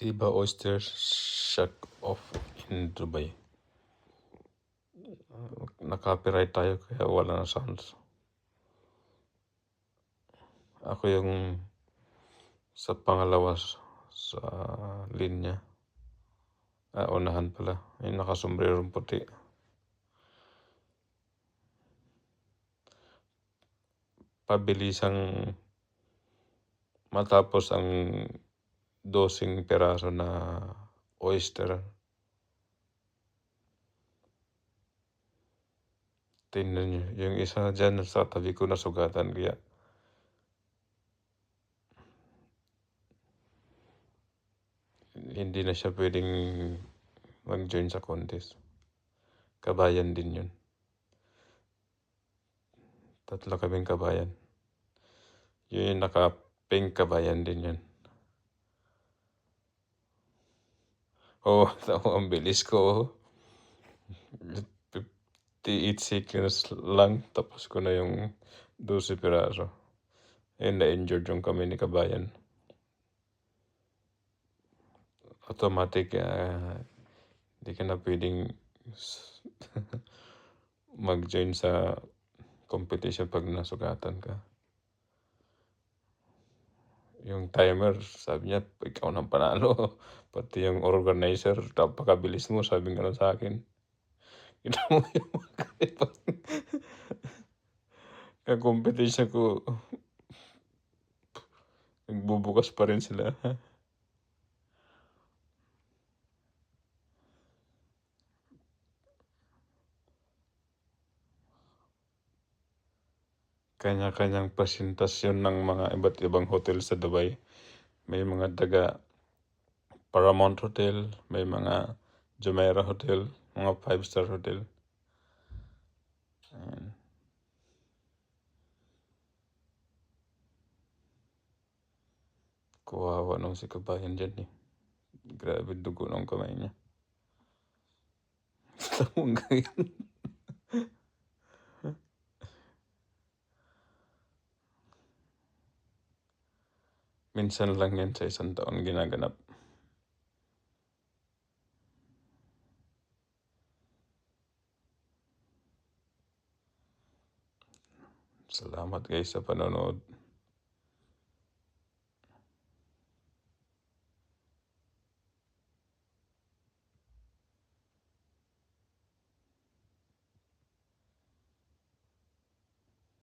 Diba oyster shack off in Dubai? Naka-copyright tayo kaya wala na sounds. Ako yung sa pangalawa sa linya. Unahan pala. Yung nakasombrerong puti. Pabilisang matapos ang 12 peraso na oyster. Tingnan nyo. Yung isa dyan sa tabi ko nasugatan kaya hindi na siya pwedeng mag-join sa contest. Kabayan din yun. 3 kaming kabayan. Yun yung naka-pink kabayan din yun. Ang bilis ko. 58 seconds lang tapos ko na yung 12 piraso. Na-injured yung kami ni kabayan. Automatic, hindi ka na pwedeng mag-join sa competition pag nasugatan ka. Yung timer, sabi niya, ikaw nang panalo. Pati yung organizer, napakabilis mo, sabi nga sa akin. Kita mo yung ka-competition ko, nagbubukas pa rin sila. Kanya-kanyang presentasyon ng mga iba't ibang hotel sa Dubai. May mga taga Paramount Hotel, may mga Jumeirah Hotel, mga 5-star hotel. Ayan. Kawawa nung si kabayan dyan eh. Grabe dugo ng kamay niya. Tamang ganyan. Minsan lang yan sa isang taon ginaganap. Salamat guys sa panonood.